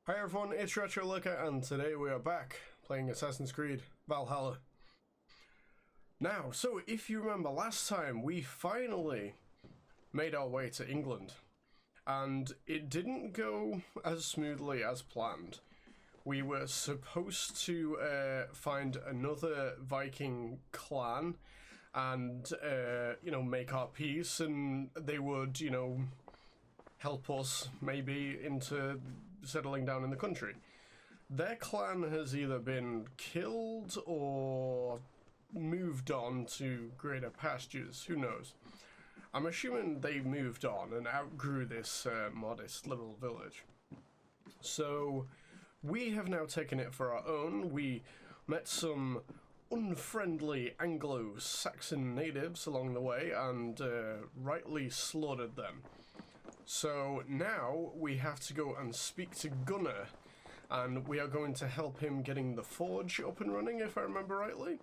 Hi everyone, it's RetroLooker, and today we are back playing Assassin's Creed Valhalla. Now, so if you remember last time, we finally made our way to England, and it didn't go as smoothly as planned. We were supposed to find another Viking clan and, make our peace, and they would, help us maybe into settling down in the country. Their clan has either been killed or moved on to greater pastures, who knows. I'm assuming they moved on and outgrew this modest little village. So we have now taken it for our own. We met some unfriendly Anglo-Saxon natives along the way and rightly slaughtered them. So now we have to go and speak to Gunnar, and we are going to help him getting the forge up and running, if I remember rightly.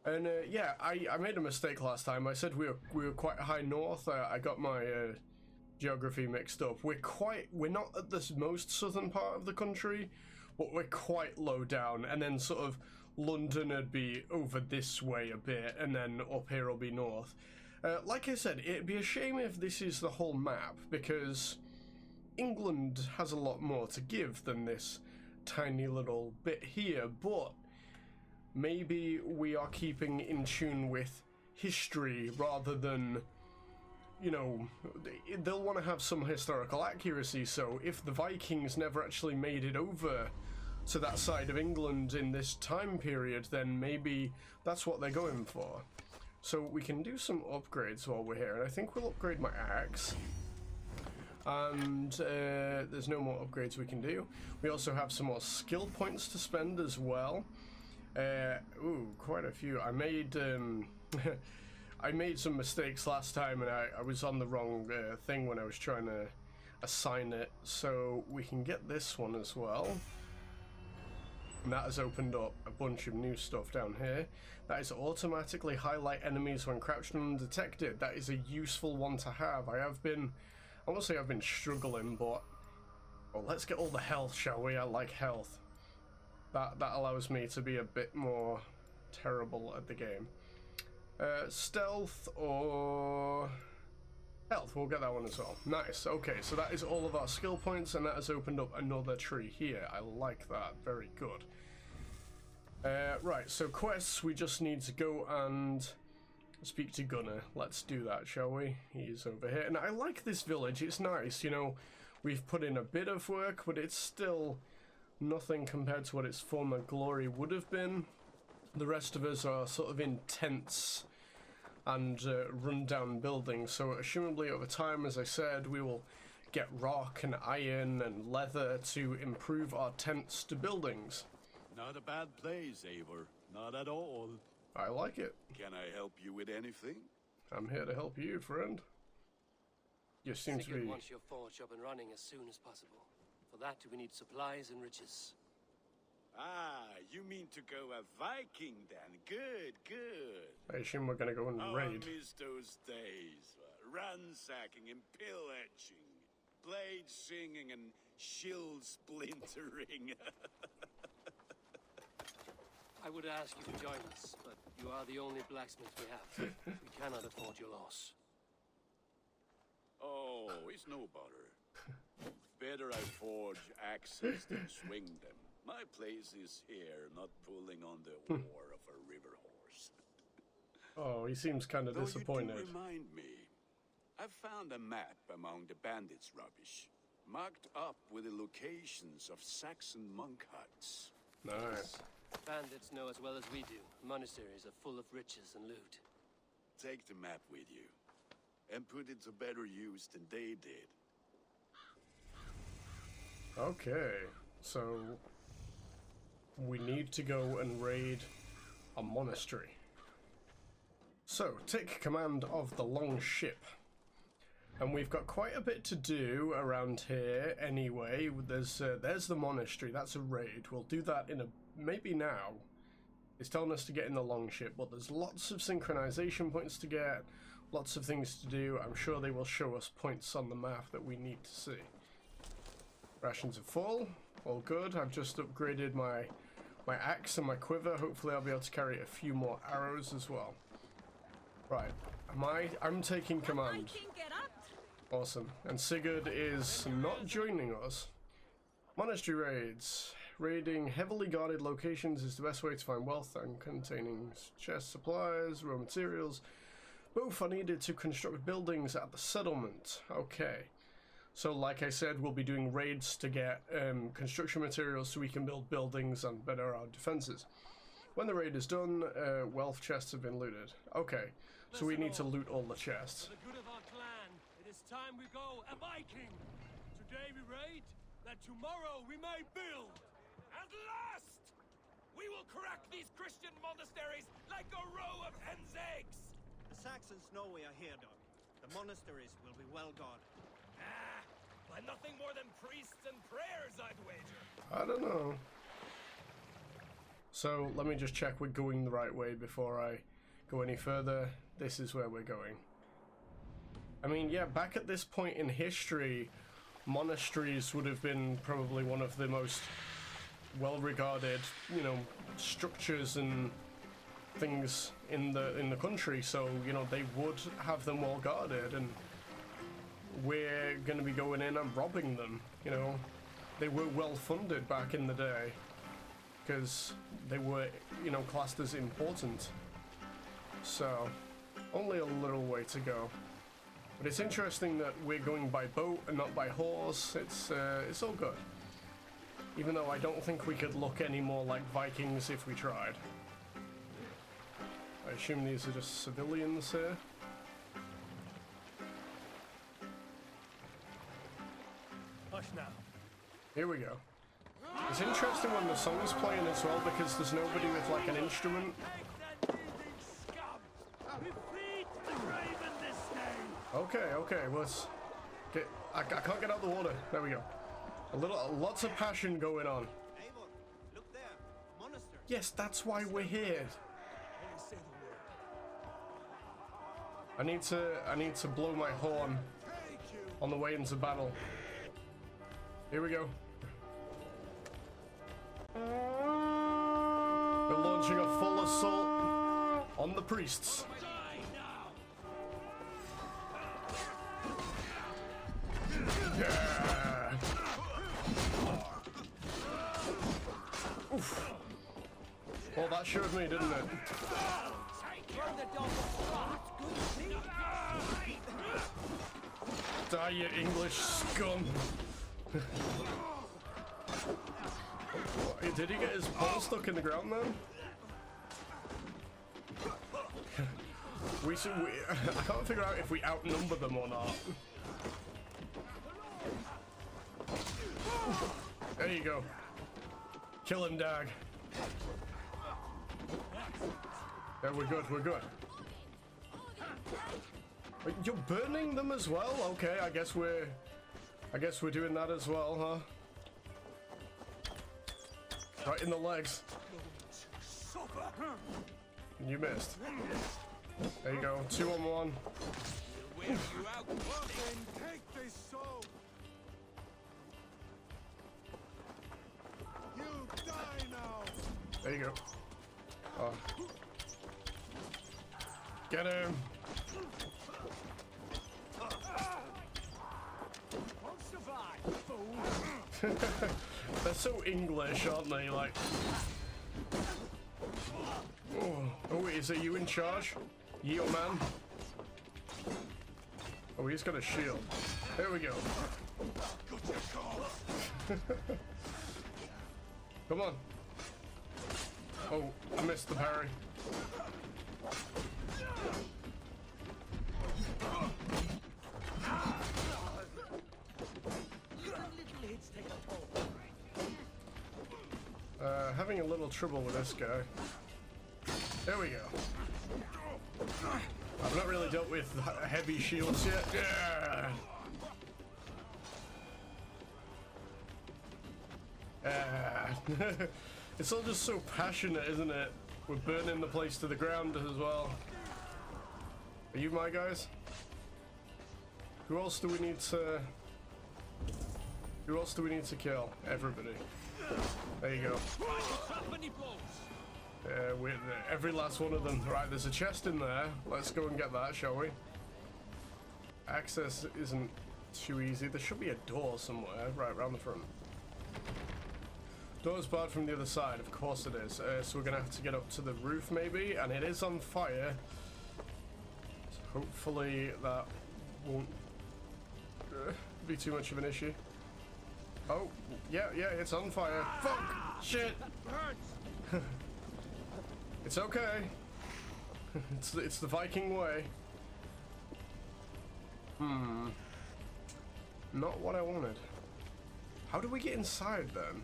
And yeah, I made a mistake last time. I said we were quite high north. I got my geography mixed up. We're not at the most southern part of the country, but we're quite low down, and then sort of London would be over this way a bit, and then up here will be north. Like I said, it'd be a shame if this is the whole map, because England has a lot more to give than this tiny little bit here, but maybe we are keeping in tune with history rather than, they'll want to have some historical accuracy, so if the Vikings never actually made it over to that side of England in this time period, then maybe that's what they're going for. So we can do some upgrades while we're here, and I think we'll upgrade my axe. And there's no more upgrades we can do. We also have some more skill points to spend as well. Ooh, quite a few. I made I made some mistakes last time, and I was on the wrong thing when I was trying to assign it. So we can get this one as well. And that has opened up a bunch of new stuff down here. That is automatically highlight enemies when crouched and undetected. That is a useful one to have. I won't say I've been struggling, but well, let's get all the health, shall we? I like health. That allows me to be a bit more terrible at the game. Stealth or health, we'll get that one as well. Nice. Okay, so that is all of our skill points, and that has opened up another tree here. I like that. Very good. Right, so quests, we just need to go and speak to Gunnar. Let's do that, shall we? He's over here. And I like this village. It's nice, we've put in a bit of work, but it's still nothing compared to what its former glory would have been. The rest of us are sort of in tents and run-down buildings, so assumably over time, as I said, we will get rock and iron and leather to improve our tents to buildings. Not a bad place, Eivor. Not at all. I like it. Can I help you with anything? I'm here to help you, friend. You seem to be... wants your forge up and running as soon as possible. For that, we need supplies and riches. Ah, you mean to go a Viking then? Good, good. I assume we're gonna go and raid. I miss those days. Ransacking and pillaging. Blade singing and shield splintering. I would ask you to join us, but you are the only blacksmith we have. We cannot afford your loss. Oh, it's no bother. Better I forge axes than swing them. My place is here, not pulling on the oar of a river horse. Oh, he seems kind of disappointed. You do remind me. I found a map among the bandits' rubbish, marked up with the locations of Saxon monk huts. Nice. Bandits know as well as we do. Monasteries are full of riches and loot. Take the map with you, and put it to better use than they did. Okay, so we need to go and raid a monastery. So, take command of the long ship. And we've got quite a bit to do around here anyway. There's the monastery, that's a raid. We'll do that in maybe now. It's telling us to get in the long ship, but there's lots of synchronization points to get, lots of things to do. I'm sure they will show us points on the map that we need to see. Rations are full. all good. I've just upgraded my axe and my quiver. Hopefully I'll be able to carry a few more arrows as well. Right, I'm taking command. Awesome. And Sigurd is not joining us. Monastery raids. Raiding heavily guarded locations is the best way to find wealth and containing chest supplies, raw materials. Both are needed to construct buildings at the settlement. Okay. So like I said, we'll be doing raids to get construction materials so we can build buildings and better our defenses. When the raid is done, wealth chests have been looted. Okay. So we need to loot all the chests. For the good of our clan, it is time we go a Viking. Today we raid, that tomorrow we may build. At last! We will crack these Christian monasteries like a row of hen's eggs! The Saxons know we are here, Doc. The monasteries will be well guarded. Ah, by nothing more than priests and prayers, I'd wager. I don't know. So let me just check we're going the right way before I go any further. This is where we're going. I mean, yeah, back at this point in history, monasteries would have been probably one of the most well-regarded, you know, structures and things in the country. So, you know, they would have them well guarded, and we're going to be going in and robbing them. You know, they were well funded back in the day because they were, you know, classed as important. So, only a little way to go. But it's interesting that we're going by boat and not by horse. It's all good. Even though I don't think we could look any more like Vikings if we tried. I assume these are just civilians here. Hush now. Here we go. It's interesting when the song's playing as well because there's nobody with like an instrument. Okay, let's get. I can't get out the water. There we go. Lots of passion going on. Eivor, look there. Monastery. Yes, that's why we're here. I need to blow my horn on the way into battle. Here we go. We're launching a full assault on the priests. Yeah. Oof. Well, that showed me, didn't it? Die, you English scum! Did he get his ball stuck in the ground then? I can't figure out if we outnumber them or not. There you go. Kill him, Dag. Yeah, we're good. Wait, you're burning them as well? Okay, I guess we're doing that as well, huh? Right in the legs. You missed. There you go. 2 on 1. Take this soul! You die now! There you go. Oh. Get him! Won't survive! They're so English, aren't they? Like, oh, is it you in charge? Yo, man. Oh, he's got a shield. There we go. Come on. Oh, I missed the parry. Having a little trouble with this guy. There we go. I've not really dealt with heavy shields yet. Yeah. It's all just so passionate, isn't it? We're burning the place to the ground as well. Are you my guys? Who else do we need to... Who else do we need to kill? Everybody. There you go. Every last one of them. Right, there's a chest in there. Let's go and get that, shall we? Access isn't too easy. There should be a door somewhere, right around the front. Door's barred from the other side, of course it is. So we're gonna have to get up to the roof maybe, and it is on fire. So hopefully that won't be too much of an issue. Oh, yeah, it's on fire. Fuck! Shit! It's okay. It's the Viking way. Not what I wanted. How do we get inside then?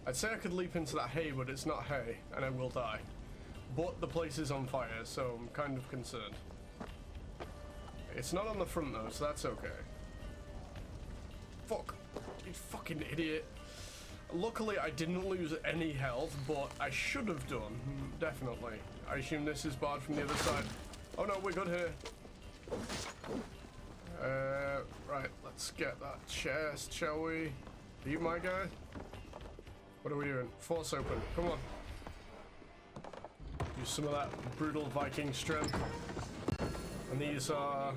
I'd say I could leap into that hay, but it's not hay, and I will die. But the place is on fire, so I'm kind of concerned. It's not on the front though, so that's okay. Fuck! You fucking idiot. Luckily, I didn't lose any health, but I should have done. Definitely. I assume this is barred from the other side. Oh no, we're good here. Right, let's get that chest, shall we? Are you my guy? What are we doing? Force open. Come on. Use some of that brutal Viking strength. And these are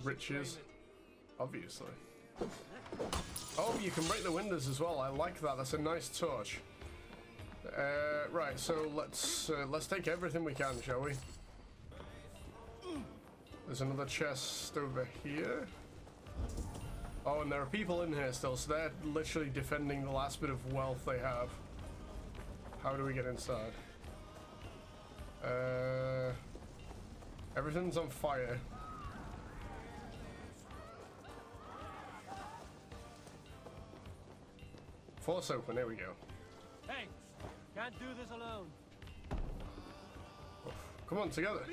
riches, obviously. Oh, you can break the windows as well. I like that. That's a nice touch. Right, so let's take everything we can, shall we? There's another chest over here. Oh, and there are people in here still, so they're literally defending the last bit of wealth they have. How do we get inside? Everything's on fire. Force open, there we go. Hey, can't do this alone. Come on, together.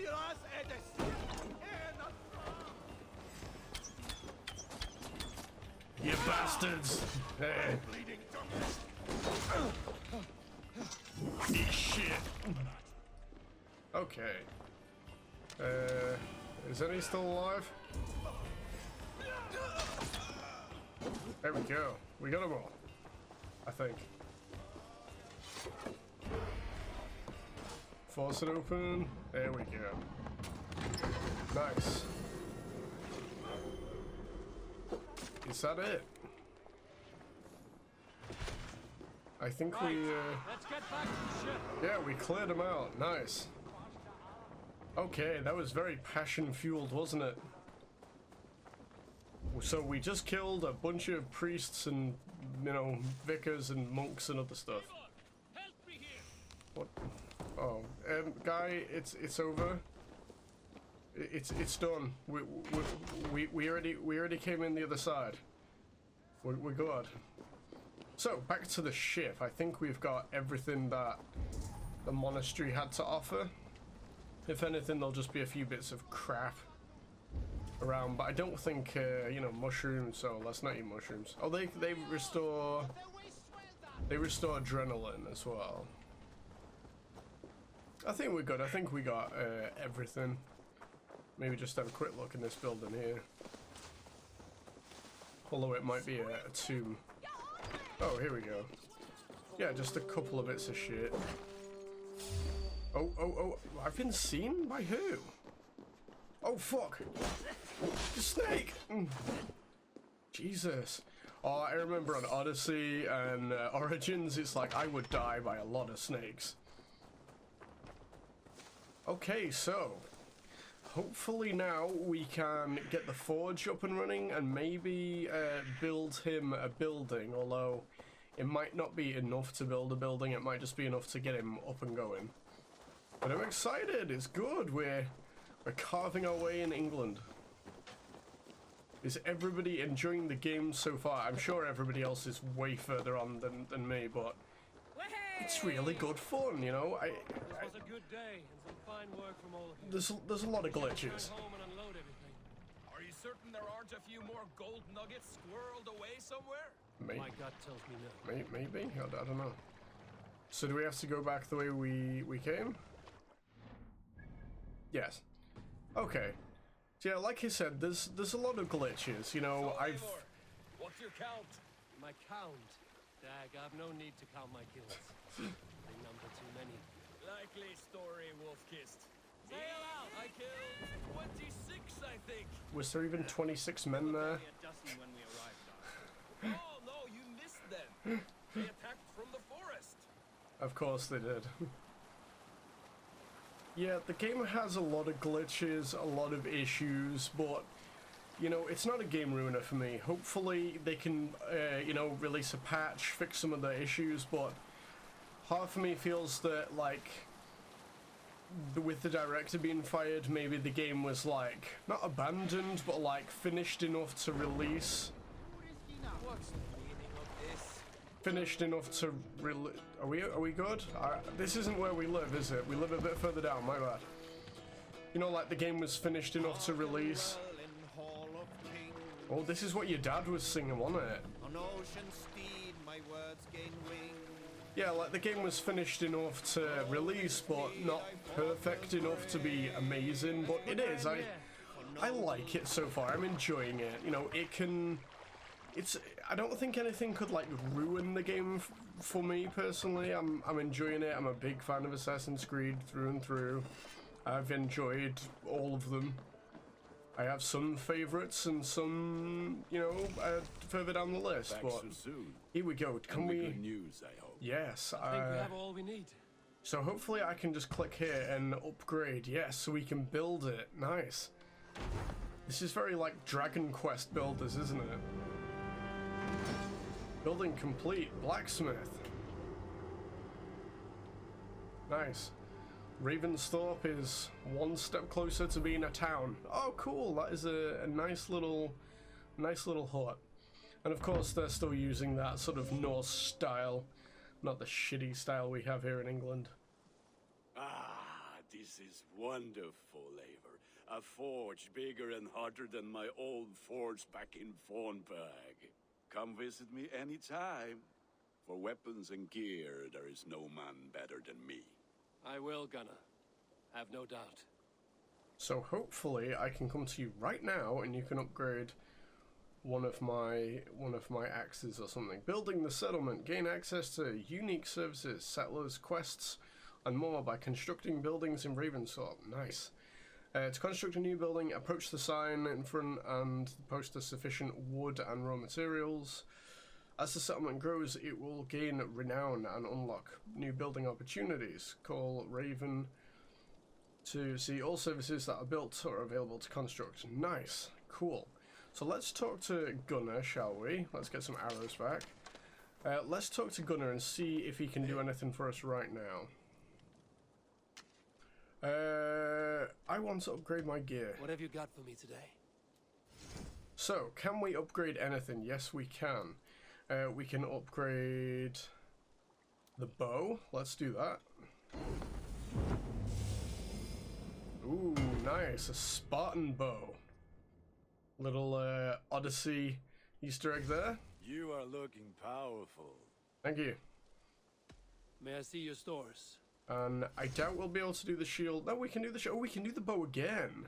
You bastards! Hey. Eat shit. Okay. Is any still alive? There we go. We got them all. I think. Force it open. There we go. Nice. Is that it? I think Right. we, Let's get back to the ship. yeah, we cleared them out. Nice. Okay, that was very passion-fueled, wasn't it? So we just killed a bunch of priests and, you know, vicars and monks and other stuff. Help me here. What? Oh, guy, it's over. It's done. We already came in the other side. We're good. So back to the ship. I think we've got everything that the monastery had to offer. If anything, there'll just be a few bits of crap around, but I don't think you know, mushrooms. So let's not eat mushrooms. Oh, they restore adrenaline as well. I think we're good. I think we got everything. Maybe just have a quick look in this building here. Although it might be a tomb. Oh, here we go. Yeah, just a couple of bits of shit. Oh, I've been seen? By who? Oh, fuck. The snake! Jesus. Oh, I remember on Odyssey and Origins, it's like I would die by a lot of snakes. Okay, so hopefully now we can get the forge up and running and maybe build him a building, although it might not be enough to build a building, it might just be enough to get him up and going. But I'm excited, it's good, we're carving our way in England. Is everybody enjoying the game so far? I'm sure everybody else is way further on than me, but it's really good fun, you know. It was a good day and some fine work from all of you. There's a lot of glitches. Home and unload everything. Are you certain there aren't a few more gold nuggets squirreled away somewhere? My gut tells me no. Maybe? I don't know. So do we have to go back the way we came? Yes. Okay. So yeah, like I said, there's a lot of glitches. You know, So, I've Eivor, what's your count? My count? Dag, I've no need to count my kills. They number too many. Likely story, Wolf-Kissed. Sail out! I killed 26, I think. was there even 26 men there? Only a dozen when we arrived, Dark. Oh, no, you missed them. They attacked from the forest. Of course they did. Yeah, the game has a lot of glitches, a lot of issues, but you know, it's not a game ruiner for me. Hopefully they can, you know, release a patch, fix some of the issues, but half of me feels that, like, with the director being fired, maybe the game was, like, not abandoned, but, like, finished enough to release. What's the meaning of this? Finished enough to release. Are we good? This isn't where we live, is it? We live a bit further down, my bad. You know, like, the game was finished enough to release. In Hall of Kings, Oh, this is what your dad was singing, wasn't it? on ocean steed, my words gain wings. Yeah, like the game was finished enough to release, but not perfect enough to be amazing. But it is. I like it so far. I'm enjoying it. You know, it can. It's. I don't think anything could like ruin the game for me personally. I'm enjoying it. I'm a big fan of Assassin's Creed through and through. I've enjoyed all of them. I have some favorites and some, you know, further down the list. Back But so soon. here we go. Can And with we? good news, I hope. Yes. I think we have all we need. So hopefully I can just click here and upgrade. Yes, so we can build it. Nice. This is very like Dragon Quest builders, isn't it? Building complete. Blacksmith. Nice. Ravensthorpe is one step closer to being a town. Oh, cool! That is a nice little hut. And of course, they're still using that sort of Norse style, not the shitty style we have here in England. Ah, this is wonderful, Eivor. A forge bigger and hotter than my old forge back in Fornberg. Come visit me anytime. For weapons and gear, there is no man better than me. I will, Gunnar. Have no doubt. So hopefully I can come to you right now and you can upgrade one of my axes or something. Building the settlement. Gain access to unique services, settlers, quests, and more by constructing buildings in Ravensthorpe. Nice. To construct a new building, approach the sign in front and post a sufficient wood and raw materials. As the settlement grows, it will gain renown and unlock new building opportunities. Call Raven to see all services that are built or available to construct. Nice. Cool. So let's talk to Gunnar, shall we? Let's get some arrows back. Let's talk to Gunnar and see if he can do anything for us right now. I want to upgrade my gear. What have you got for me today? So, can we upgrade anything? Yes, we can. We can upgrade the bow. Let's do that. Ooh, nice. A Spartan bow. Little Odyssey Easter egg there. You are looking powerful. Thank you. May I see your stores? And I doubt we'll be able to do the shield. No, we can do the shield. Oh, we can do the bow again.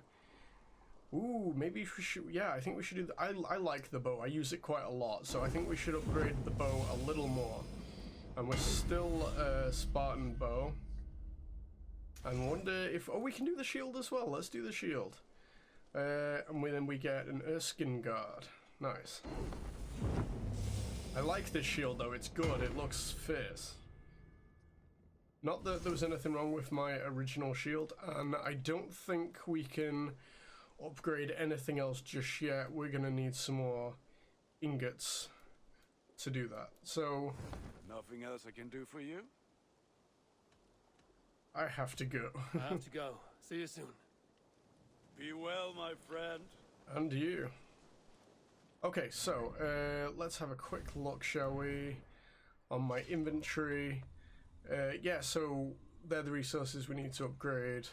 Ooh, maybe we should. Yeah, I think we should do. I like the bow. I use it quite a lot, so I think we should upgrade the bow a little more. And we're still a Spartan bow. And wonder if we can do the shield as well. Let's do the shield. And then we get an Erskine guard. Nice. I like this shield though. It's good. It looks fierce. Not that there was anything wrong with my original shield, and I don't think we can upgrade anything else just yet. We're gonna need some more ingots to do that. So Nothing else I can do for you? I have to go. I have to go. See you soon. Be well, my friend. And you. Okay, so let's have a quick look, shall we, on my inventory. Yeah, so they're the resources we need to upgrade,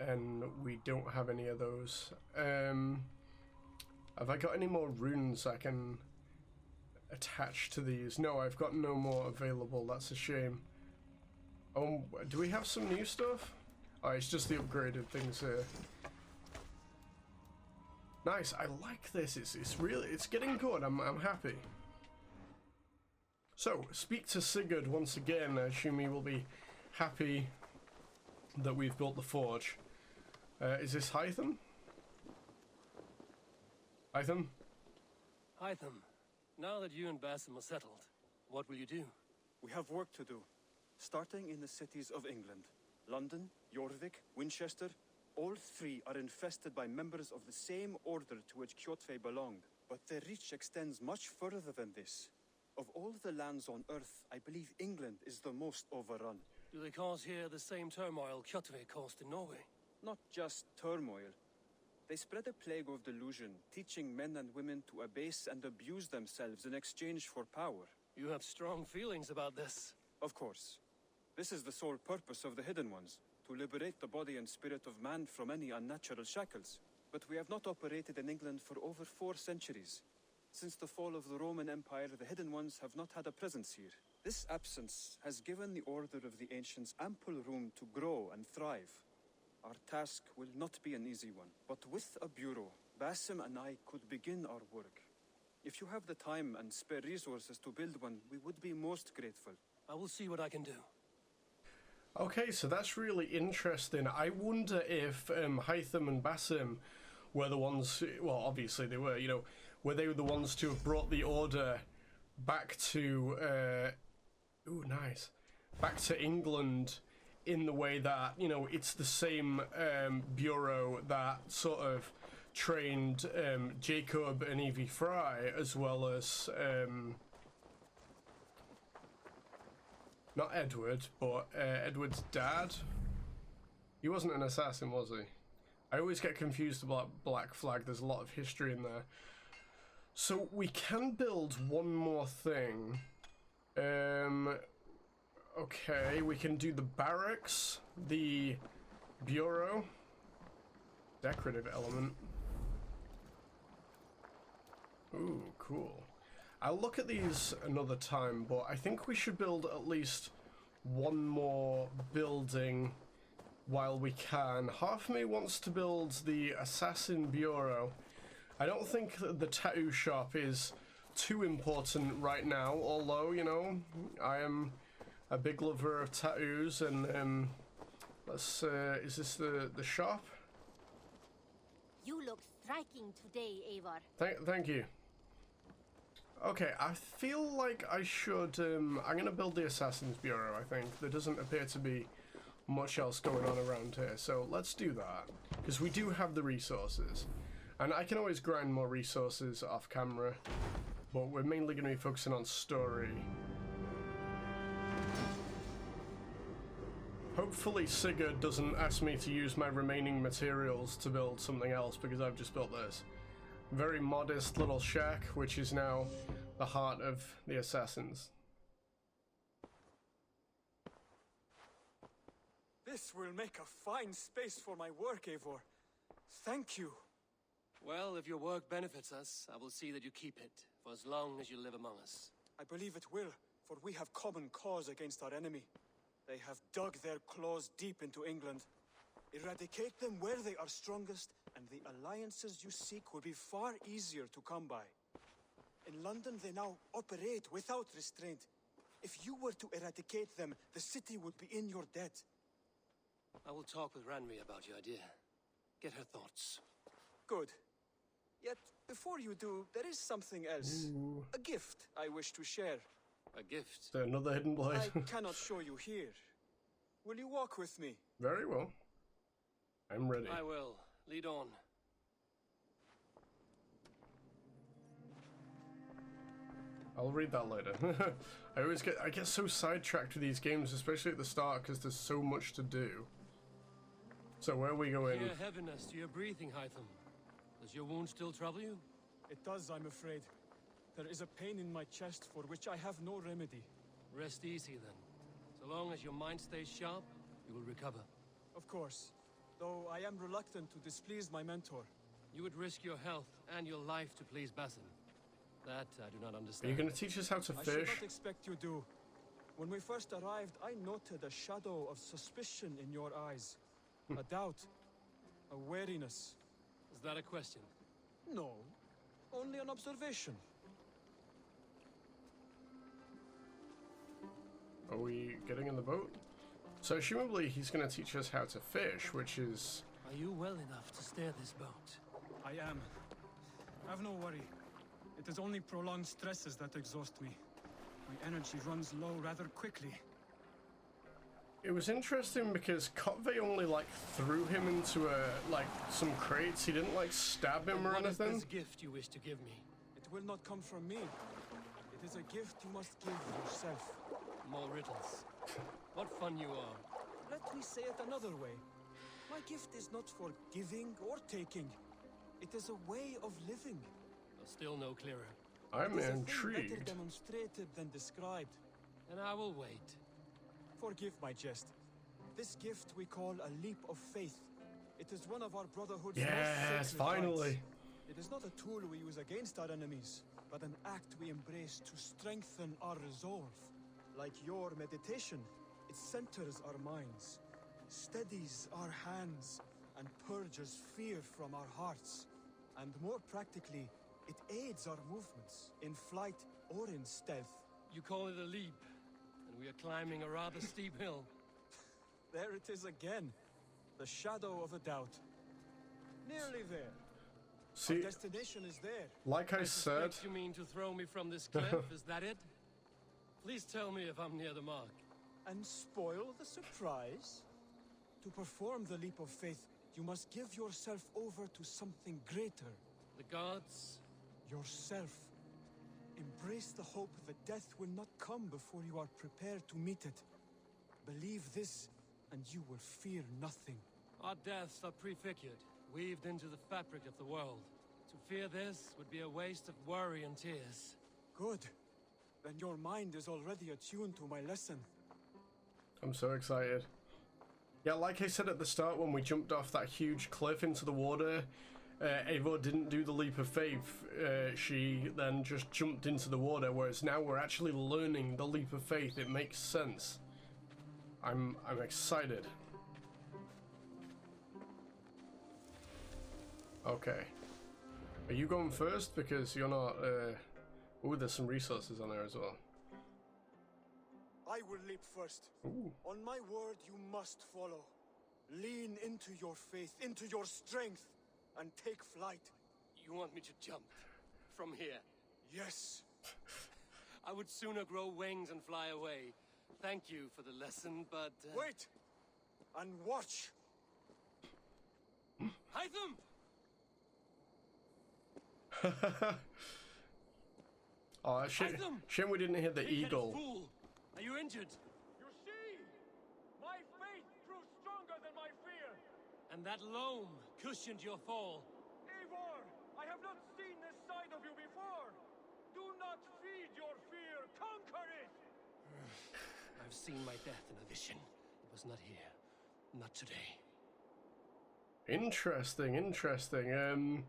and we don't have any of those. Have I got any more runes I can attach to these? No, I've got no more available. That's a shame. Oh, do we have some new stuff? Oh, it's just the upgraded things here. Nice. I like this. It's really getting good. I'm happy. So speak to Sigurd once again. I assume he will be happy that we've built the forge. Is this Hytham? Hytham? Hytham, now that you and Basim are settled, what will you do? We have work to do, starting in the cities of England. London, Jorvik, Winchester, all three are infested by members of the same order to which Kjotve belonged. But their reach extends much further than this. Of all the lands on Earth, I believe England is the most overrun. Do they cause here the same turmoil Kjotve caused in Norway? Not just turmoil. They spread a plague of delusion, teaching men and women to abase and abuse themselves in exchange for power. You have strong feelings about this. Of course. This is the sole purpose of the Hidden Ones, to liberate the body and spirit of man from any unnatural shackles. But we have not operated in England for over 4 centuries. Since the fall of the Roman Empire, the Hidden Ones have not had a presence here. This absence has given the Order of the Ancients ample room to grow and thrive. Our task will not be an easy one, but with a bureau, Basim and I could begin our work. If you have the time and spare resources to build one, we would be most grateful. I will see what I can do. Okay, so that's really interesting. I wonder if Hytham and Basim were the ones, well, obviously they were, you know, were they the ones to have brought the order back to, ooh, nice, back to England in the way that, you know, it's the same bureau that sort of trained Jacob and Evie Fry, as well as, not Edward, but Edward's dad. He wasn't an assassin, was he? I always get confused about Black Flag. There's a lot of history in there. So we can build one more thing. Okay, we can do the barracks, the bureau, decorative element. Ooh, cool. I'll look at these another time, but I think we should build at least one more building while we can. Half of me wants to build the Assassin Bureau. I don't think that the tattoo shop is too important right now, although, you know, I am a big lover of tattoos, and let's, is this the shop? You look striking today, Eivor. Thank you. Okay, I feel like I should, I'm gonna build the Assassin's Bureau, I think. There doesn't appear to be much else going on around here, so let's do that. Because we do have the resources. And I can always grind more resources off camera, but we're mainly gonna be focusing on story. Hopefully Sigurd doesn't ask me to use my remaining materials to build something else, because I've just built this. Very modest little shack, which is now the heart of the assassins. This will make a fine space for my work, Eivor. Thank you. Well, if your work benefits us, I will see that you keep it, for as long as you live among us. I believe it will, for we have common cause against our enemy. They have dug their claws deep into England. Eradicate them where they are strongest, and the alliances you seek will be far easier to come by. In London, they now operate without restraint. If you were to eradicate them, the city would be in your debt. I will talk with Ranri about your idea. Get her thoughts. Good. Yet, before you do, there is something else. Ooh. A gift I wish to share. A gift. Is there another hidden blade? I cannot show you here. Will you walk with me? Very well. I'm ready. I will. Lead on. I'll read that later. I get so sidetracked with these games, especially at the start, because there's so much to do. So where are we going? Hear heaviness to your breathing, Hytham. Does your wound still trouble you? It does, I'm afraid. There is a pain in my chest for which I have no remedy. Rest easy then. So long as your mind stays sharp, you will recover. Of course. Though I am reluctant to displease my mentor. You would risk your health and your life to please Basim. That I do not Are understand. you going to teach us how to I should fish? not expect you do. When we first arrived, I noted a shadow of suspicion in your eyes. A doubt. A wariness. Is that a question? No, only an observation. Are we getting in the boat? So presumably he's going to teach us how to fish, which is... Are you well enough to steer this boat? I am. Have no worry. It is only prolonged stresses that exhaust me. My energy runs low rather quickly. It was interesting because Kotvei only like threw him into some crates. He didn't like stab him or What is anything. this gift you wish to give me? It will not come from me. It is a gift you must give yourself. More riddles. What fun you are. Let me say it another way. My gift is not for giving or taking. It is a way of living. Still no clearer. I'm It is a thing intrigued. better demonstrated than described. And I will wait. Forgive my jest. This gift we call a leap of faith. It is one of our Brotherhood's most Yes, sacred finally. rites. It is not a tool we use against our enemies, but an act we embrace to strengthen our resolve. Like your meditation, it centers our minds, steadies our hands, and purges fear from our hearts. And more practically, it aids our movements, in flight or in stealth. You call it a leap, and we are climbing a rather steep hill. There it is again. The shadow of a doubt. Nearly there. See, Our destination is there. like I said, Suspect you mean to throw me from this cliff, is that it? Please tell me if I'm near the mark. And spoil the surprise? To perform the leap of faith, you must give yourself over to something greater. The gods? Yourself. Embrace the hope that death will not come before you are prepared to meet it. Believe this, and you will fear nothing. Our deaths are prefigured, weaved into the fabric of the world. To fear this would be a waste of worry and tears. Good. Then your mind is already attuned to my lesson. I'm so excited. Yeah, like I said at the start when we jumped off that huge cliff into the water, Eivor didn't do the leap of faith. She then just jumped into the water, whereas now we're actually learning the leap of faith. It makes sense. I'm excited. Okay. Are you going first? Because you're not... Ooh, there's some resources on there as well. I will leap first. Ooh. On my word, you must follow. Lean into your faith, into your strength, and take flight. You want me to jump? From here? Yes. I would sooner grow wings and fly away. Thank you for the lesson, but... Wait! And watch! Hytham! Oh, shame we didn't hit the Big-headed eagle. Fool! Are you injured? You see? My faith grew stronger than my fear! And that loam cushioned your fall. Eivor, I have not seen this side of you before! Do not feed your fear, conquer it! I've seen my death in a vision. It was not here. Not today. Interesting, interesting.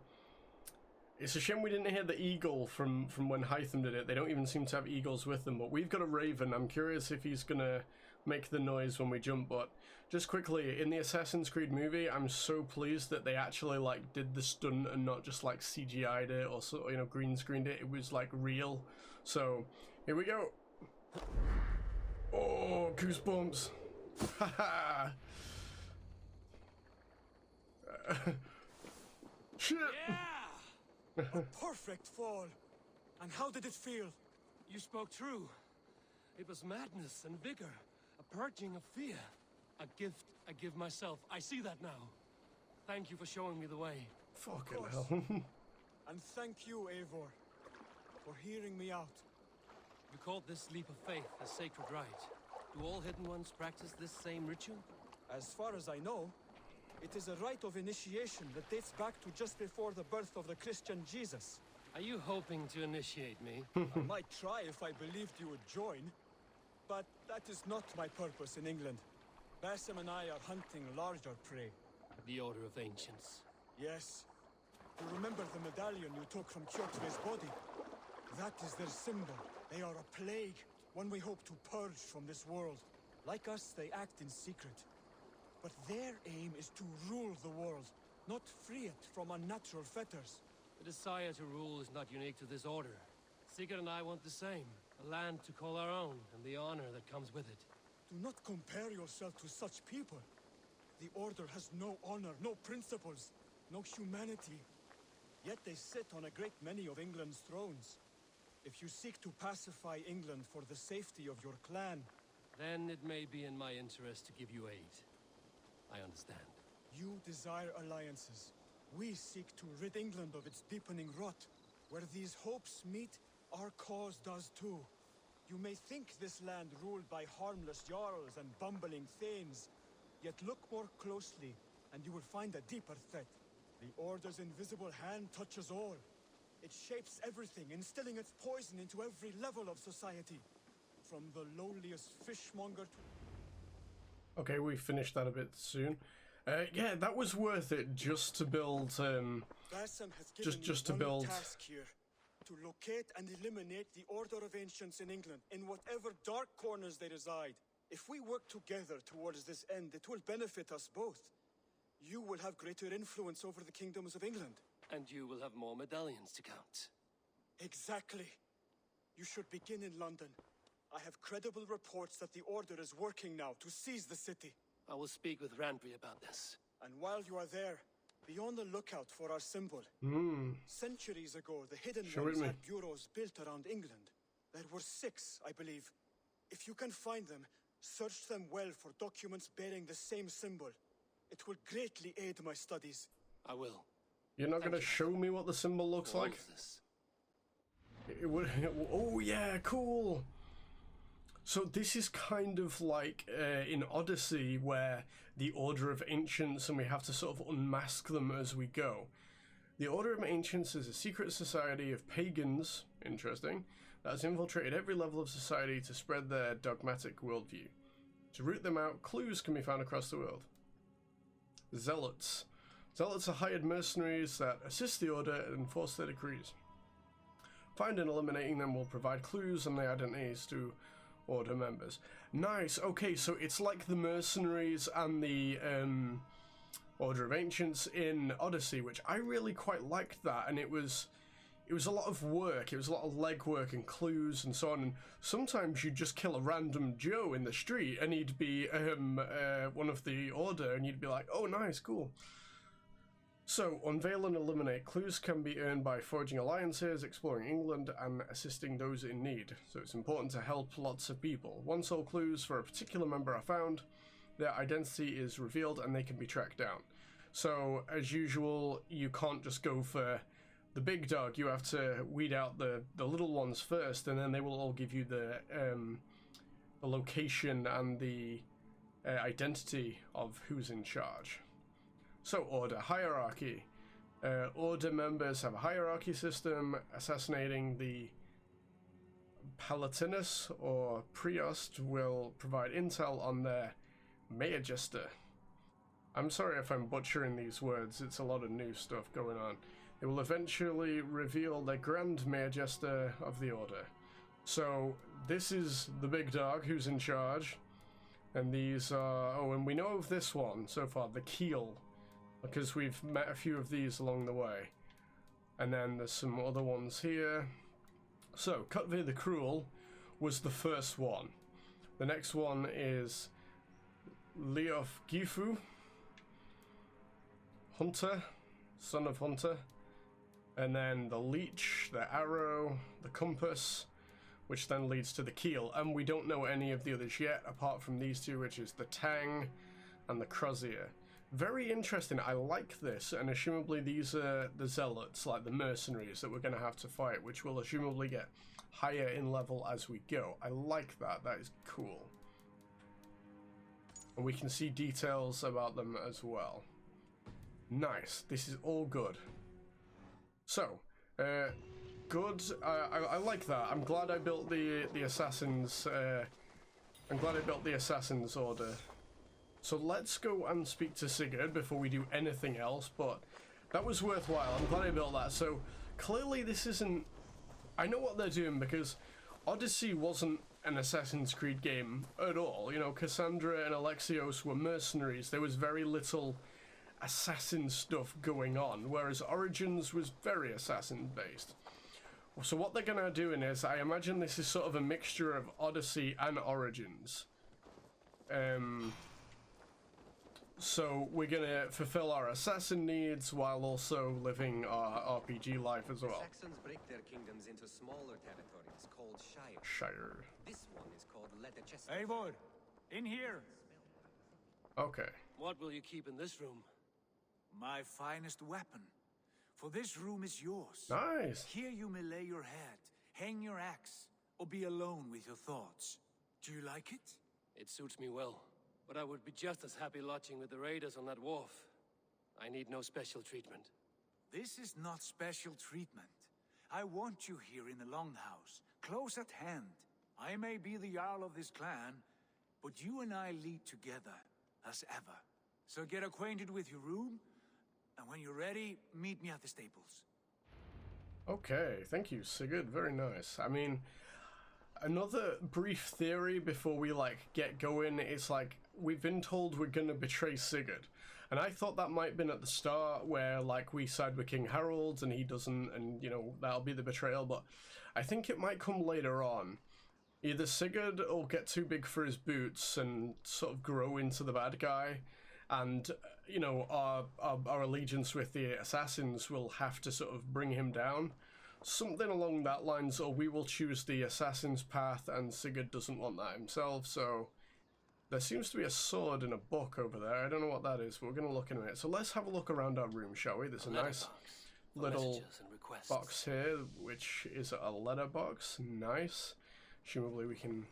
It's a shame we didn't hear the eagle from when Hytham did it. They don't even seem to have eagles with them, but we've got a raven. I'm curious if he's gonna make the noise when we jump. But just quickly, in the Assassin's Creed movie, I'm so pleased that they actually like did the stunt and not just like CGI'd it or so, you know, green screened it. It was like real. So here we go. Oh, goosebumps. Haha. Shit. Yeah! A perfect fall! And how did it feel? You spoke true. It was madness and vigor. A purging of fear. A gift I give myself. I see that now. Thank you for showing me the way. Fucking course. hell. And thank you, Eivor, for hearing me out. You called this leap of faith a sacred rite. Do all Hidden Ones practice this same ritual? As far as I know, it is a rite of initiation that dates back to just before the birth of the Christian Jesus. Are you hoping to initiate me? I might try if I believed you would join, but that is not my purpose in England. Basim and I are hunting larger prey. The Order of Ancients. Yes. You remember the medallion you took from Kjotve's body? That is their symbol. They are a plague, one we hope to purge from this world. Like us, they act in secret. But their aim is to rule the world, not free it from unnatural fetters. The desire to rule is not unique to this order. Sigurd and I want the same. A land to call our own, and the honor that comes with it. Do not compare yourself to such people. The Order has no honor, no principles, no humanity. Yet they sit on a great many of England's thrones. If you seek to pacify England for the safety of your clan, then it may be in my interest to give you aid. I understand. you desire alliances. We seek to rid England of its deepening rot. Where these hopes meet, our cause does too. You may think this land ruled by harmless jarls and bumbling thanes, yet look more closely, and you will find a deeper threat. The Order's invisible hand touches all. It shapes everything, instilling its poison into every level of society. From the lowliest fishmonger to... Okay, we finished that a bit soon. Yeah, that was worth it just to build, Basim has given just to me one build. task here. To locate and eliminate the Order of Ancients in England, in whatever dark corners they reside. If we work together towards this end, it will benefit us both. You will have greater influence over the kingdoms of England. And you will have more medallions to count. Exactly. You should begin in London. I have credible reports that the Order is working now to seize the city. I will speak with Randbury about this. And while you are there, be on the lookout for our symbol. Centuries ago, the Hidden Show Ones it me. had bureaus built around England. There were 6, I believe. If you can find them, search them well for documents bearing the same symbol. It will greatly aid my studies. I will. You're not Thank going to you. show me what the symbol looks For all like? of this. It would. Oh yeah, cool. So this is kind of like in Odyssey, where the Order of Ancients, and we have to sort of unmask them as we go. The Order of Ancients is a secret society of pagans, interesting, that has infiltrated every level of society to spread their dogmatic worldview. To root them out, clues can be found across the world. Zealots. Zealots are hired mercenaries that assist the Order and enforce their decrees. Finding and eliminating them will provide clues on the identities to Order members. Nice. Okay, so it's like the mercenaries and the Order of Ancients in Odyssey, which I really quite liked that, and it was a lot of work. It was a lot of legwork and clues and so on. And sometimes you'd just kill a random Joe in the street, and he'd be one of the Order, and you'd be like, "Oh, nice, cool." So, unveil and eliminate. Clues can be earned by forging alliances, exploring England, and assisting those in need. So it's important to help lots of people. Once all clues for a particular member are found, their identity is revealed and they can be tracked down. So, as usual, you can't just go for the big dog. You have to weed out the little ones first, and then they will all give you the location and the identity of who's in charge. So, Order. Hierarchy. Order members have a hierarchy system. Assassinating the Palatinus or Priost will provide intel on their Mayorjester. I'm sorry if I'm butchering these words, it's a lot of new stuff going on. It will eventually reveal the Grand Mayorjester of the Order. So, this is the big dog who's in charge. And these are... Oh, and we know of this one so far, the Keel. Because we've met a few of these along the way. And then there's some other ones here. So, Cutvir the Cruel was the first one. The next one is Leof Gifu, Hunter, son of Hunter. And then the Leech, the Arrow, the Compass, which then leads to the Keel. And we don't know any of the others yet, apart from these two, which is the Tang and the Crozier. Very interesting. I like this, and assumably these are the zealots, like the mercenaries that we're going to have to fight, which will assumably get higher in level as we go. I like that. That is cool. And we can see details about them as well. Nice. This is all good. So, good. I like that. I'm glad I built the assassins. I'm glad I built the assassins order. So let's go and speak to Sigurd before we do anything else, but that was worthwhile. I'm glad I built that. So clearly this isn't... I know what they're doing, because Odyssey wasn't an Assassin's Creed game at all. You know, Cassandra and Alexios were mercenaries. There was very little assassin stuff going on, whereas Origins was very assassin based. So what they're gonna do in is, I imagine this is sort of a mixture of Odyssey and Origins. So we're gonna fulfill our assassin needs while also living our RPG life as well. Saxons break their kingdoms into smaller territories called Shire. Shire. This one is called Letchester. Eivor, in here. Okay. What will you keep in this room? My finest weapon. For this room is yours. Nice. Here you may lay your head, hang your axe, or be alone with your thoughts. Do you like it? It suits me well, but I would be just as happy lodging with the raiders on that wharf. I need no special treatment. This is not special treatment. I want you here in the Longhouse, close at hand. I may be the Jarl of this clan, but you and I lead together, as ever. So get acquainted with your room, and when you're ready, meet me at the stables. Okay, thank you, Sigurd. Very nice. I mean, another brief theory before we, like, get going. It's like, we've been told we're gonna betray Sigurd. And I thought that might have been at the start where, like, we side with King Harold and he doesn't, and, you know, that'll be the betrayal. But I think it might come later on. Either Sigurd will get too big for his boots and sort of grow into the bad guy, and, you know, our allegiance with the assassins will have to sort of bring him down. Something along that lines, or we will choose the assassin's path, and Sigurd doesn't want that himself. So there seems to be a sword in a book over there. I don't know what that is, but we're going to look in a minute. So let's have a look around our room, shall we? There's a nice little box here, which is a letterbox. Nice. Presumably we can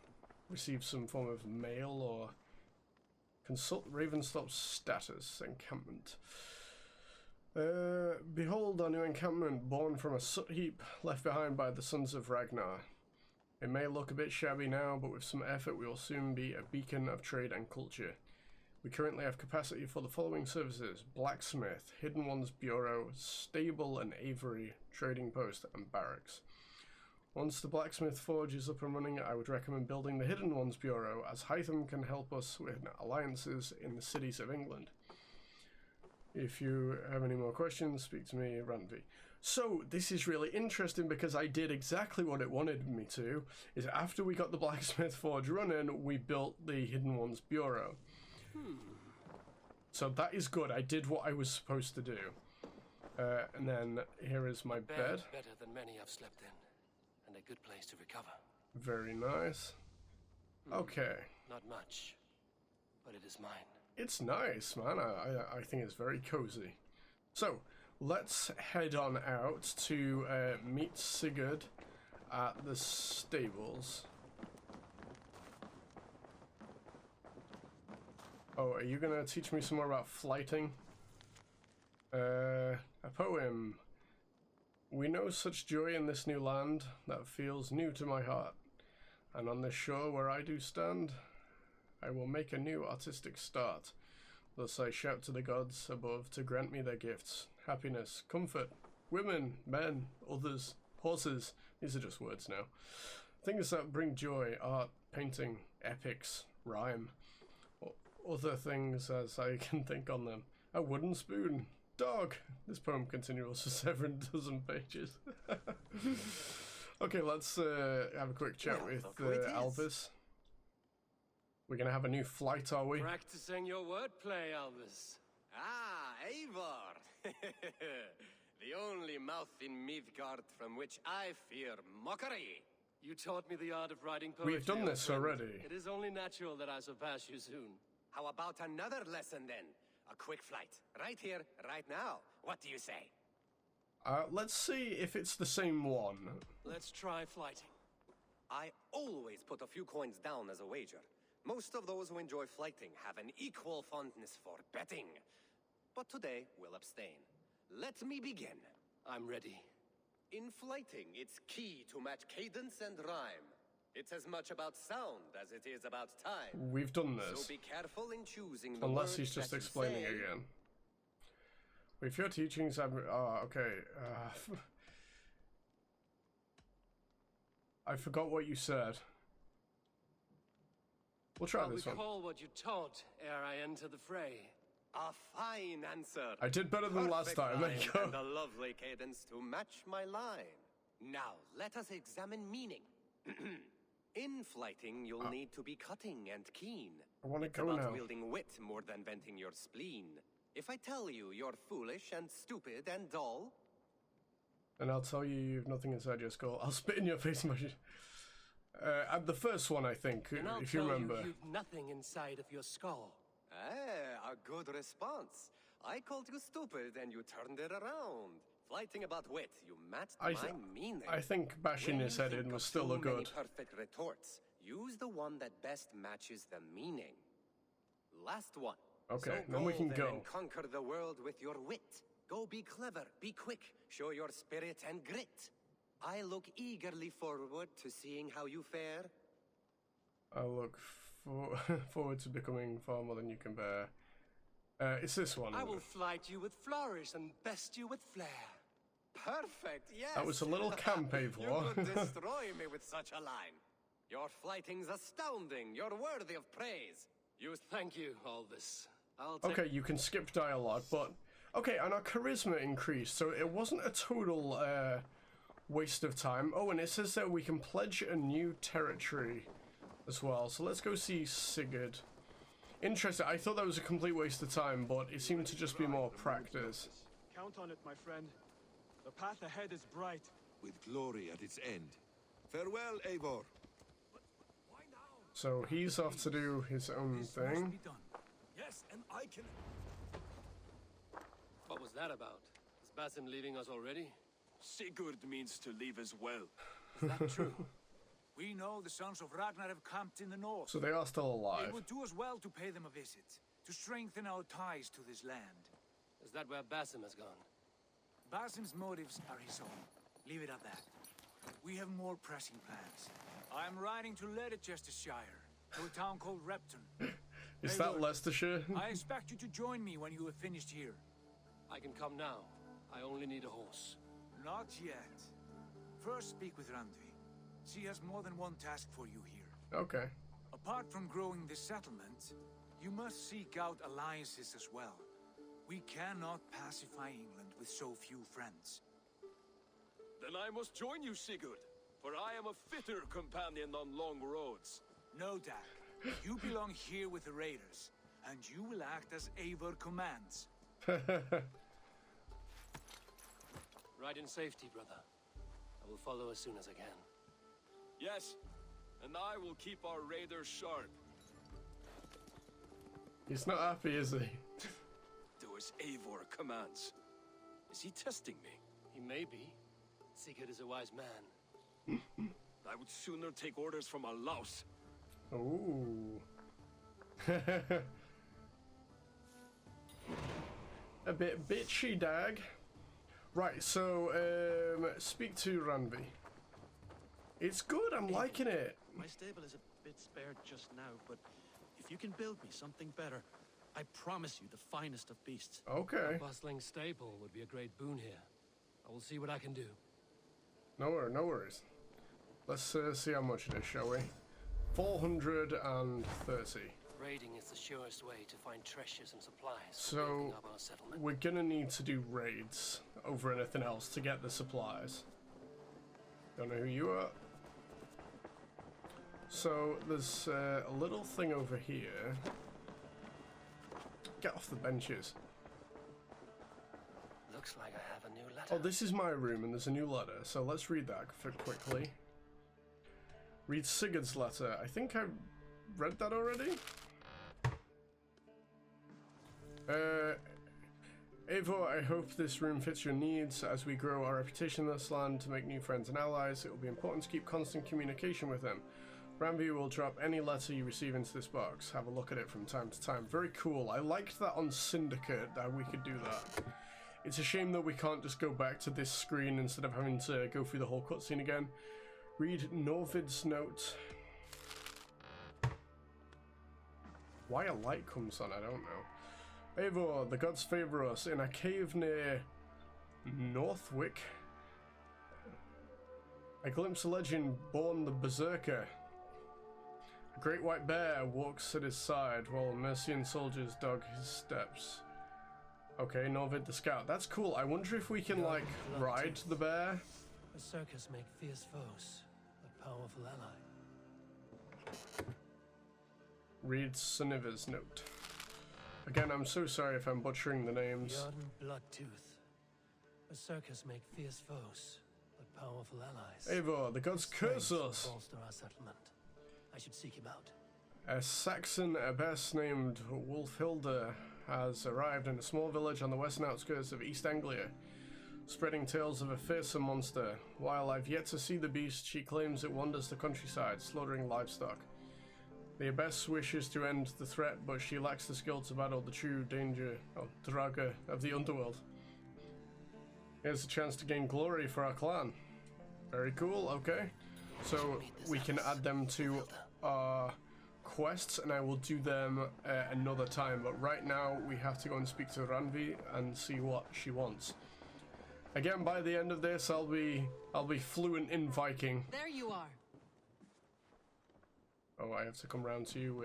receive some form of mail or consult Ravenstop's status encampment. Behold our new encampment, born from a soot heap left behind by the sons of Ragnar. It may look a bit shabby now, but with some effort we will soon be a beacon of trade and culture. We currently have capacity for the following services: blacksmith, Hidden Ones Bureau, stable and aviary, trading post, and barracks. Once the blacksmith forge is up and running, I would recommend building the Hidden Ones Bureau, as Hytham can help us with alliances in the cities of England. If you have any more questions, speak to me, Ranvi. So, this is really interesting because I did exactly what it wanted me to, is after we got the blacksmith forge running, we built the Hidden Ones Bureau. So that is good, I did what I was supposed to do. And then here is my bed. Better than many I've slept in. And a good place to recover. Very nice. Okay. Not much, but it is mine. It's nice, man. I think it's very cozy. So, let's head on out to meet Sigurd at the stables. Oh, are you gonna teach me some more about flighting? A poem. We know such joy in this new land that feels new to my heart, and on this shore where I do stand, I will make a new artistic start. Thus I shout to the gods above to grant me their gifts: happiness, comfort, women, men, others, horses. These are just words now. Things that bring joy: art, painting, epics, rhyme, or other things as I can think on them. A wooden spoon. Dog. This poem continues for 7 dozen pages. Okay, let's have a quick chat with Albus. We're gonna have a new flight, are we? Practicing your wordplay, Albus. Ah, Eivor! The only mouth in Midgard from which I fear mockery. You taught me the art of writing poetry. We've done this already. It is only natural that I surpass you soon. How about another lesson then? A quick flight. Right here, right now. What do you say? Let's see if it's the same one. Let's try flighting. I always put a few coins down as a wager. Most of those who enjoy flighting have an equal fondness for betting. But today, we'll abstain. Let me begin. I'm ready. In flighting, it's key to match cadence and rhyme. It's as much about sound as it is about time. We've done this. So be careful in choosing the Unless words he's just that you explaining say. again. With your teachings, okay. I forgot what you said. We'll try this one. Recall what you taught ere I enter the fray. A fine answer. I did better than last Perfect time. There you rhyme go. and a lovely cadence to match my line. Now, let us examine meaning. In flighting, you'll need to be cutting and keen. I want to It's go about now. wielding wit more than venting your spleen. If I tell you you're foolish and stupid and dull, And I'll tell you you've nothing inside your skull. I'll spit in your face. At the first one, I think, And I'll if you tell remember. you've nothing inside of your skull. a good response. I called you stupid and you turned it around. Flighting about wit, you matched my meaning. I think bashing When his you head think in was of still too a many good. perfect retorts. Use the one that best matches the meaning. Last one. Okay, so then we can then go. and conquer the world with your wit. Go be clever, be quick, show your spirit and grit. I look eagerly forward to seeing how you fare. I look forward to becoming far more than you can bear. It's this one. I will flight you with flourish and best you with flair. Perfect, yes. That was a little camp, Eivor. You could destroy me with such a line. Your flighting's astounding. You're worthy of praise. Thank you, Aldous. I'll take... Okay, you can skip dialogue, but... Okay, and our charisma increased, so it wasn't a total waste of time. Oh, and it says that we can pledge a new territory as well. So let's go see Sigurd. Interesting, I thought that was a complete waste of time, but it seemed to just be more practice. Count on it, my friend. The path ahead is bright. With glory at its end. Farewell, Eivor. So he's off to do his own thing. Yes, and I can... What was that about? Is Basim leaving us already? Sigurd means to leave as well. Is that true? We know the sons of Ragnar have camped in the north. So they are still alive. It would do us well to pay them a visit, to strengthen our ties to this land. Is that where Basim has gone? Basim's motives are his own. Leave it at that. We have more pressing plans. I am riding to Leicestershire, to a town called Repton. Is that Leicestershire? I expect you to join me when you have finished here. I can come now. I only need a horse. Not yet. First speak with Randvi. She has more than one task for you here. Okay. Apart from growing this settlement, you must seek out alliances as well. We cannot pacify England with so few friends. Then I must join you, Sigurd, for I am a fitter companion on long roads. No, Dak. You belong here with the raiders, and you will act as Eivor commands. Ride in safety, brother. I will follow as soon as I can. Yes, and I will keep our raiders sharp. He's not happy, is he? Do as Eivor commands. Is he testing me? He may be. Sigurd is a wise man. I would sooner take orders from a louse. Ooh. A bit bitchy, Dag. Right, so, speak to Randvi. It's good, I'm liking it. My stable is a bit spared just now, but if you can build me something better, I promise you the finest of beasts. Okay. A bustling stable would be a great boon here. I will see what I can do. No worries. Let's see how much it is, shall we? 430. Raiding is the surest way to find treasures and supplies for So, building up our settlement. we're gonna need to do raids over anything else to get the supplies. Don't know who you are. So, there's a little thing over here. Get off the benches. Looks like I have a new letter. Oh, this is my room and there's a new letter, so let's read that quickly. Read Sigurd's letter. I think I read that already. Eivor, I hope this room fits your needs. As we grow our reputation in this land to make new friends and allies, it will be important to keep constant communication with them. Randvi will drop any letter you receive into this box. Have a look at it from time to time. Very cool. I liked that on Syndicate, that we could do that. It's a shame that we can't just go back to this screen instead of having to go through the whole cutscene again. Read Norvid's note. Why a light comes on, I don't know. Eivor, the gods favor us. In a cave near Northwick, I glimpse a legend born the Berserker. A great white bear walks at his side while Mercian soldiers dog his steps. Okay, Norvid the Scout. That's cool. I wonder if we can, like, ride the bear. Berserkers make fierce foes, but powerful ally. Read Suniva's note. Again, I'm so sorry if I'm butchering the names. Jordan Bloodtooth. Berserkers make fierce foes, but powerful allies. Eivor, the gods curse us. Bolster our settlement. I should seek him out. A Saxon abbess named Wulfhilda has arrived in a small village on the western outskirts of East Anglia, spreading tales of a fearsome monster. While I've yet to see the beast, she claims it wanders the countryside, slaughtering livestock. The abbess wishes to end the threat, but she lacks the skill to battle the true danger, Draga, of the underworld. Here's a chance to gain glory for our clan. Very cool, okay. So we can add them to our quests, and I will do them another time, but right now we have to go and speak to Ranvi and see what she wants. Again, by the end of this, I'll be fluent in Viking. There you are. Oh, I have to come round to you.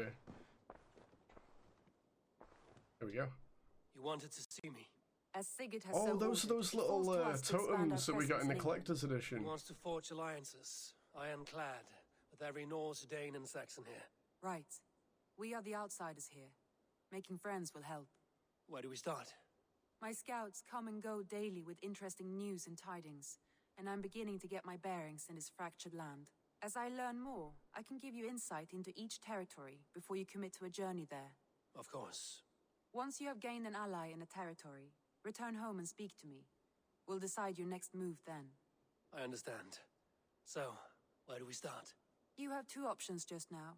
There we go. You wanted to see me. As Sigurd has Oh, those are those little totems that we got in the collector's edition. He wants to forge alliances, ironclad, with every Norse, Dane, and Saxon here. Right. We are the outsiders here. Making friends will help. Where do we start? My scouts come and go daily with interesting news and tidings, and I'm beginning to get my bearings in this fractured land. As I learn more, I can give you insight into each territory before you commit to a journey there. Of course. Once you have gained an ally in a territory, return home and speak to me. We'll decide your next move then. I understand. So, where do we start? You have two options just now.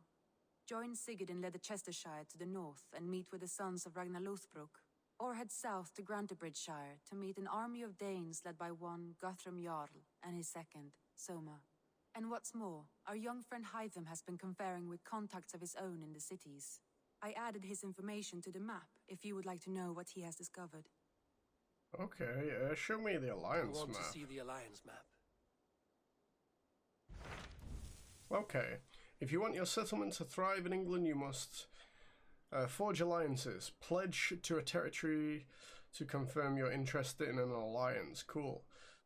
Join Sigurd in Leicestershire to the north and meet with the sons of Ragnar Lothbrok, or head south to Grantebridgeshire to meet an army of Danes led by one Guthrum Jarl and his second, Soma. And what's more, our young friend Hytham has been conferring with contacts of his own in the cities. I added his information to the map if you would like to know what he has discovered. Okay, show me the alliance I want map. to see the alliance map. Okay, if you want your settlement to thrive in England, you must forge alliances. Pledge to a territory to confirm you're interested in an alliance. Cool.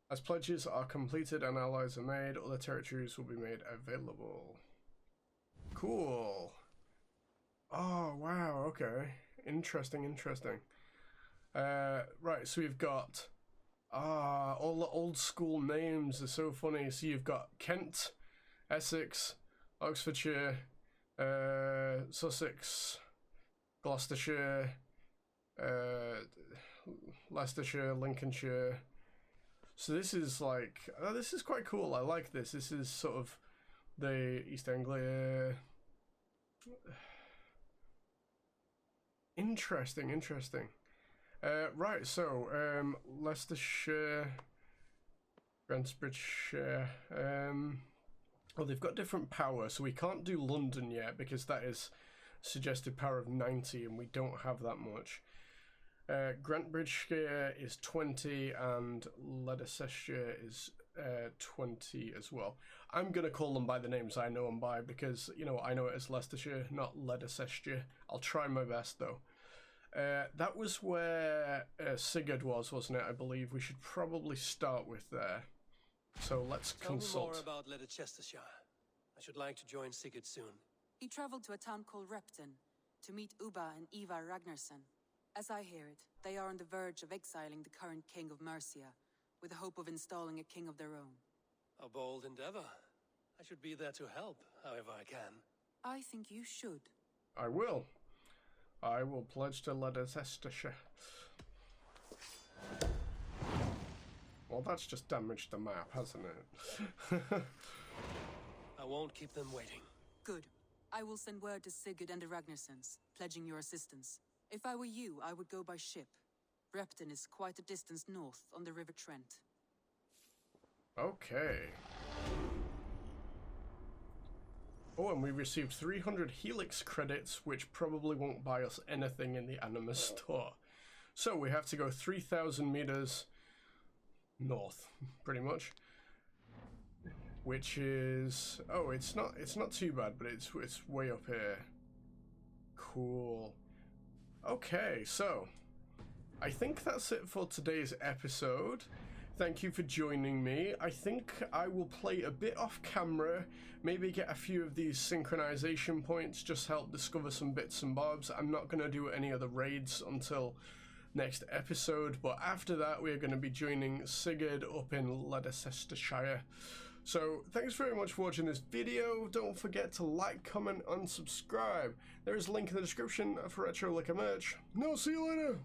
As pledges are completed and allies are made, other territories will be made available. Cool. Oh, wow, okay. Interesting, interesting. Right, so we've got... all the old school names are so funny. So you've got Kent, Essex, Oxfordshire, Sussex, Gloucestershire, Leicestershire, Lincolnshire. So this is like, this is quite cool. I like this. This is sort of the East Anglia. Interesting, interesting. Right, so Leicestershire, Grantebridgeshire. Well, they've got different power, so we can't do London yet because that is suggested power of 90, and we don't have that much. Grantebridgeshire is 20, and Leicestershire is 20 as well. I'm gonna call them by the names I know them by because, you know, I know it as Leicestershire, not Leicestershire. I'll try my best though. That was where Sigurd was, wasn't it? I believe we should probably start with there. So let's consult. Tell me more about Leicestershire. I should like to join Sigurd soon. He traveled to a town called Repton to meet Ubba and Ivar Ragnarsson. As I hear it, they are on the verge of exiling the current king of Mercia, with the hope of installing a king of their own. A bold endeavor. I should be there to help, however I can. I think you should. I will. I will pledge to Leicestershire. Well, that's just damaged the map, hasn't it? I won't keep them waiting. Good. I will send word to Sigurd and the Ragnarssons, pledging your assistance. If I were you, I would go by ship. Repton is quite a distance north on the River Trent. Okay. Oh, and we received 300 Helix credits, which probably won't buy us anything in the anima store. So we have to go 3,000 meters north, pretty much. Which is... oh, it's not too bad, but it's way up here. Cool. Okay, so I think that's it for today's episode. Thank you for joining me. I think I will play a bit off camera, maybe get a few of these synchronization points, just help discover some bits and bobs. I'm not going to do any other raids until next episode, but after that we're going to be joining Sigurd up in Leicestershire. So thanks very much for watching this video. Don't forget to like, comment, and subscribe. There is a link in the description for Retro Liquor merch. No, see you later.